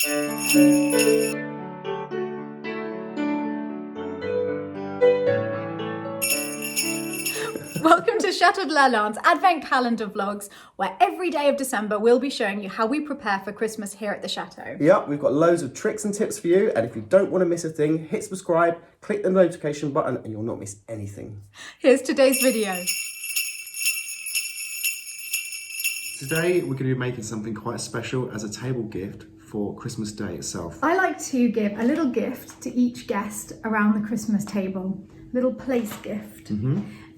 Welcome to Chateau Advent Calendar Vlogs, where every day of December we'll be showing you how we prepare for Christmas here at the Chateau. Yep, we've got loads of tricks and tips for you, and if you don't want to miss a thing, hit subscribe, click the notification button, and you'll not miss anything. Here's today's video. Today we're going to be making something quite special as a table gift for Christmas Day itself. I like to give a little gift to each guest around the Christmas table, little place gift.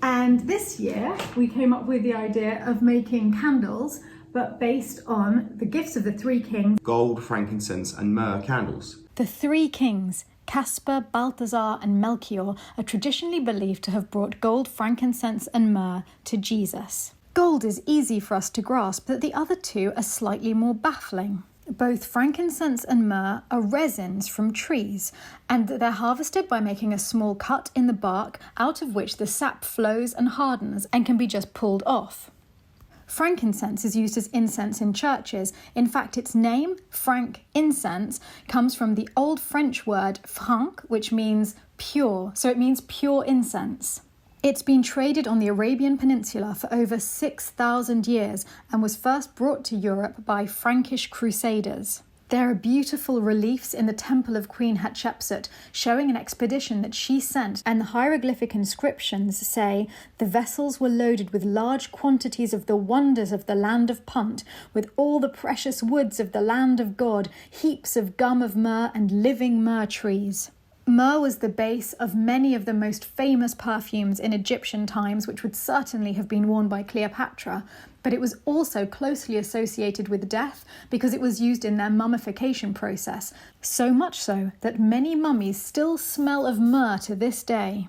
And this year we came up with the idea of making candles, but based on the gifts of the three kings. Gold, frankincense and myrrh candles. The three kings, Caspar, Balthazar and Melchior, are traditionally believed to have brought gold, frankincense and myrrh to Jesus. Gold is easy for us to grasp, but the other two are slightly more baffling. Both frankincense and myrrh are resins from trees, and they're harvested by making a small cut in the bark, out of which the sap flows and hardens and can be just pulled off. Frankincense is used as incense in churches. In fact, its name, franc incense, comes from the old French word franc, which means pure, so it means pure incense. It's been traded on the Arabian Peninsula for over 6,000 years and was first brought to Europe by Frankish crusaders. There are beautiful reliefs in the temple of Queen Hatshepsut showing an expedition that she sent, and the hieroglyphic inscriptions say the vessels were loaded with large quantities of the wonders of the land of Punt, with all the precious woods of the land of God, heaps of gum of myrrh and living myrrh trees. Myrrh was the base of many of the most famous perfumes in Egyptian times, which would certainly have been worn by Cleopatra, but it was also closely associated with death because it was used in their mummification process, so much so that many mummies still smell of myrrh to this day.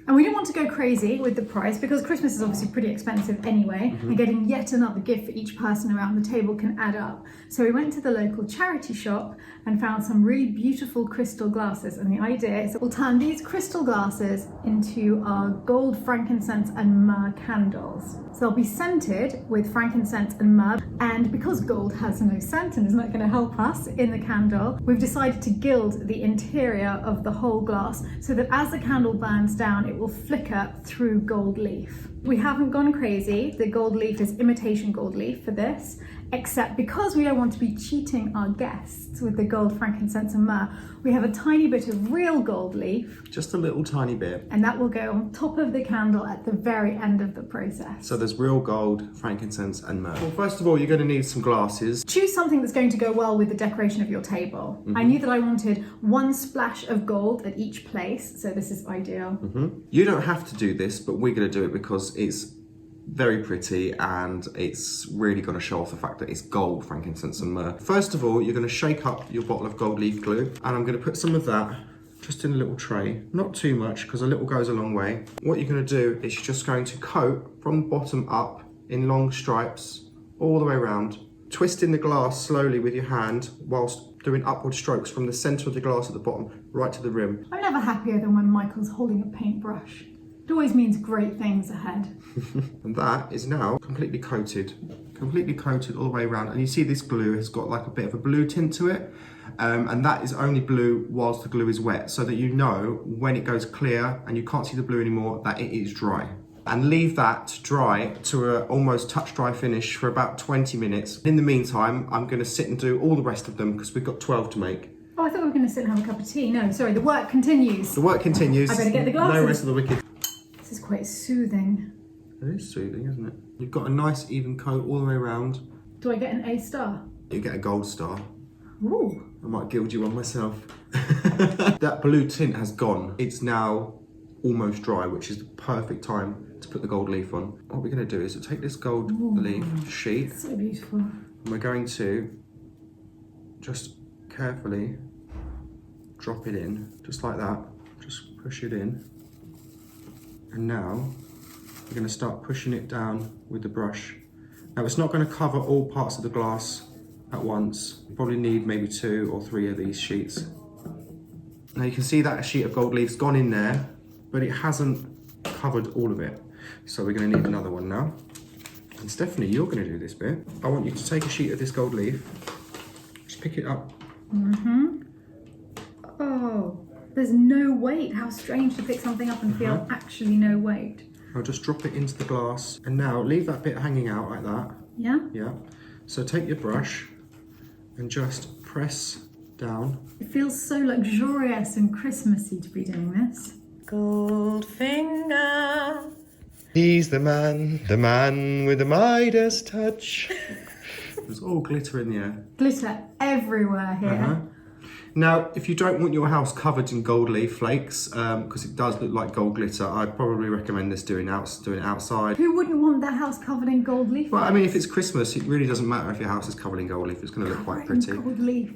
And we didn't want to go crazy with the price because Christmas is obviously pretty expensive anyway, and getting yet another gift for each person around the table can add up. So we went to the local charity shop and found some really beautiful crystal glasses. And the idea is that we'll turn these crystal glasses into our gold, frankincense and myrrh candles. So they'll be scented with frankincense and myrrh. And because gold has no scent and is not going to help us in the candle, we've decided to gild the interior of the whole glass so that as the candle burns down, it will flicker through gold leaf. We haven't gone crazy. The gold leaf is imitation gold leaf for this, except because we don't want to be cheating our guests with the gold, frankincense and myrrh, we have a tiny bit of real gold leaf. Just a little tiny bit. And that will go on top of the candle at the very end of the process. So there's real gold, frankincense and myrrh. Well, first of all, you're going to need some glasses. Choose something that's going to go well with the decoration of your table. I knew that I wanted one splash of gold at each place, so this is ideal. You don't have to do this, but we're going to do it because it's very pretty and it's really going to show off the fact that it's gold, frankincense and myrrh. First of all, you're going to shake up your bottle of gold leaf glue, and I'm going to put some of that just in a little tray. Not too much because a little goes a long way. What you're going to do is you're just going to coat from the bottom up in long stripes all the way around, twisting the glass slowly with your hand whilst doing upward strokes from the centre of the glass at the bottom right to the rim. I'm never happier than when Michael's holding a paintbrush. It always means great things ahead. And that is now completely coated all the way around. And you see this glue has got like a bit of a blue tint to it. And that is only blue whilst the glue is wet, so that you know when it goes clear and you can't see the blue anymore that it is dry. And leave that to dry to an almost touch dry finish for about 20 minutes. In the meantime, I'm going to sit and do all the rest of them because we've got 12 to make. Oh, I thought we were going to sit and have a cup of tea. No, sorry, the work continues. The work continues. I better get the glasses. No rest of the wicked. This is quite soothing. It is soothing, isn't it? You've got a nice even coat all the way around. Do I get an A star? You get a gold star. Ooh. I might gild you one myself. That blue tint has gone. It's now almost dry, which is the perfect time to put the gold leaf on. What we're going to do is take this gold leaf sheet. So beautiful. And we're going to just carefully drop it in, just like that. Just push it in. And now we're going to start pushing it down with the brush. Now it's not going to cover all parts of the glass at once. You probably need maybe 2 or 3 of these sheets. Now you can see that a sheet of gold leaf's gone in there, but it hasn't covered all of it. So we're going to need another one now. And Stephanie, you're going to do this bit. I want you to take a sheet of this gold leaf, just pick it up Oh, there's no weight. How strange to pick something up and feel actually no weight. I'll just drop it into the glass. And now leave that bit hanging out like that. Yeah? Yeah. So take your brush and just press down. It feels so luxurious and Christmassy to be doing this. Goldfinger. He's the man with the Midas touch. There's all glitter in the air. Glitter everywhere here. Now, if you don't want your house covered in gold leaf flakes, because it does look like gold glitter, I'd probably recommend this doing it outside. Who wouldn't want their house covered in gold leaf? Well, I mean, if it's Christmas, it really doesn't matter if your house is covered in gold leaf. It's going to look quite pretty. Gold leaf.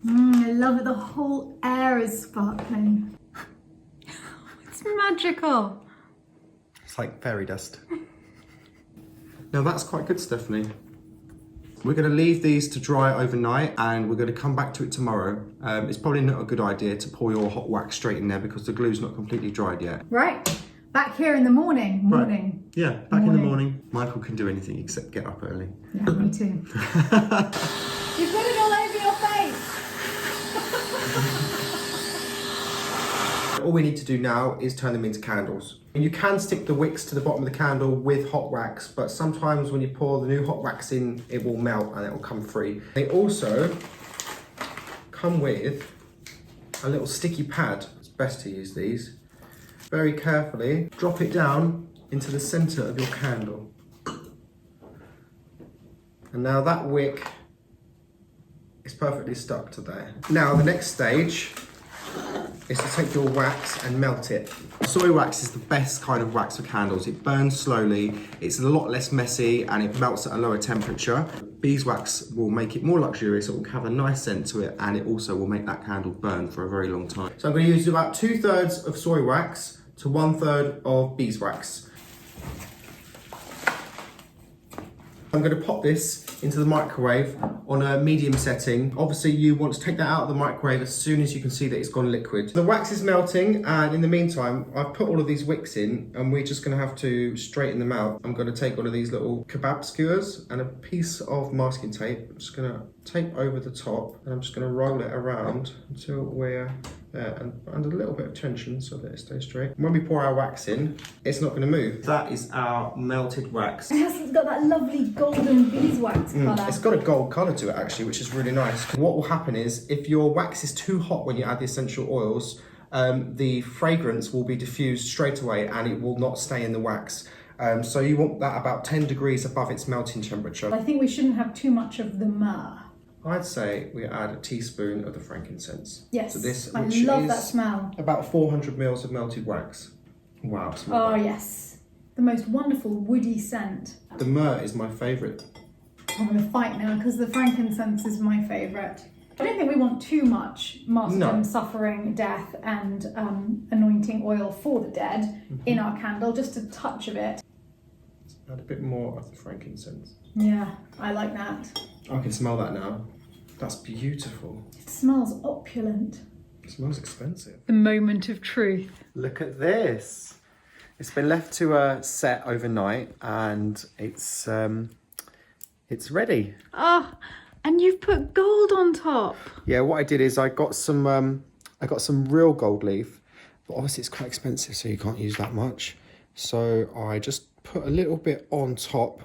I love it. The whole air is sparkling. It's magical. It's like fairy dust. Now that's quite good, Stephanie. We're going to leave these to dry overnight and we're going to come back to it tomorrow. It's probably not a good idea to pour your hot wax straight in there because the glue's not completely dried yet. Right. Back here in the morning. Right. Yeah, back in the morning. Michael can do anything except get up early. Yeah, me too. You put it all over your face. All we need to do now is turn them into candles. You can stick the wicks to the bottom of the candle with hot wax, but sometimes when you pour the new hot wax in, it will melt and it will come free. They also come with a little sticky pad. It's best to use these. Very carefully, drop it down into the center of your candle. And now that wick is perfectly stuck to there. Now the next stage is to take your wax and melt it. Soy wax is the best kind of wax for candles. It burns slowly, it's a lot less messy, and it melts at a lower temperature. Beeswax will make it more luxurious, it will have a nice scent to it, and it also will make that candle burn for a very long time. So I'm going to use about 2/3 of soy wax to 1/3 of beeswax. I'm going to pop this into the microwave on a medium setting. Obviously you want to take that out of the microwave as soon as you can see that it's gone liquid. The wax is melting, and in the meantime I've put all of these wicks in and we're just going to have to straighten them out. I'm going to take one of these little kebab skewers and a piece of masking tape. I'm just going to tape over the top and I'm just going to roll it around until we're there and under a little bit of tension so that it stays straight. When we pour our wax in, it's not going to move. That is our melted wax. It's got that lovely golden beeswax colour. It's got a gold colour to it actually, which is really nice. What will happen is if your wax is too hot when you add the essential oils, the fragrance will be diffused straight away and it will not stay in the wax. So you want that about 10 degrees above its melting temperature. I think we shouldn't have too much of the myrrh. I'd say we add a teaspoon of the frankincense. Yes, So this, I which love is that smell. about 400 mils of melted wax. Wow, smell Oh that. yes, the most wonderful woody scent. The myrrh is my favourite. I'm going to fight now because the frankincense is my favourite. I don't think we want too much martyrdom, suffering, death and anointing oil for the dead in our candle, just a touch of it. Add a bit more of the frankincense. Yeah, I like that. I can smell that now. That's beautiful. It smells opulent. It smells expensive. The moment of truth. Look at this. It's been left to set overnight and it's ready. Oh, and you've put gold on top. Yeah, what I did is I got some real gold leaf, but obviously it's quite expensive, so you can't use that much. So I just put a little bit on top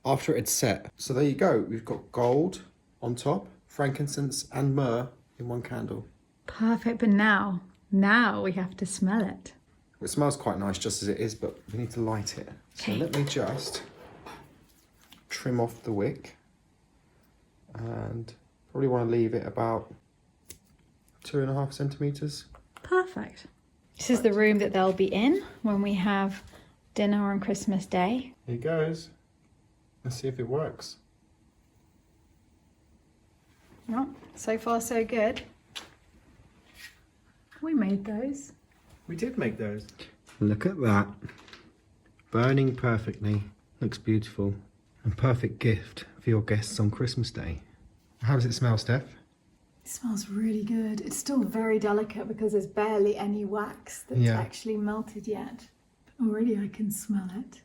after it had set. So there you go. We've got gold on top, frankincense and myrrh in one candle. Perfect, but now we have to smell it. It smells quite nice just as it is, but we need to light it. So let me just trim off the wick and probably want to leave it about 2.5 centimetres. Perfect. This is the room that they'll be in when we have dinner on Christmas Day. Here goes. Let's see if it works. Well, so far so good. We made those. We did make those. Look at that. Burning perfectly. Looks beautiful. And perfect gift for your guests on Christmas Day. How does it smell, Steph? It smells really good. It's still very delicate because there's barely any wax that's actually melted yet. But already I can smell it.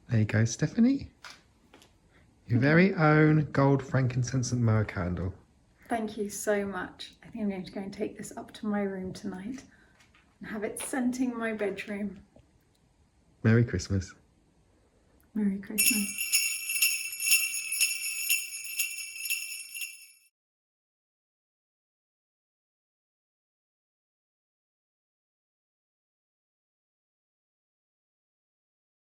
There you go, Stephanie. Your very own gold, frankincense and myrrh candle. Thank you so much. I think I'm going to go and take this up to my room tonight and have it scenting my bedroom. Merry Christmas. Merry Christmas.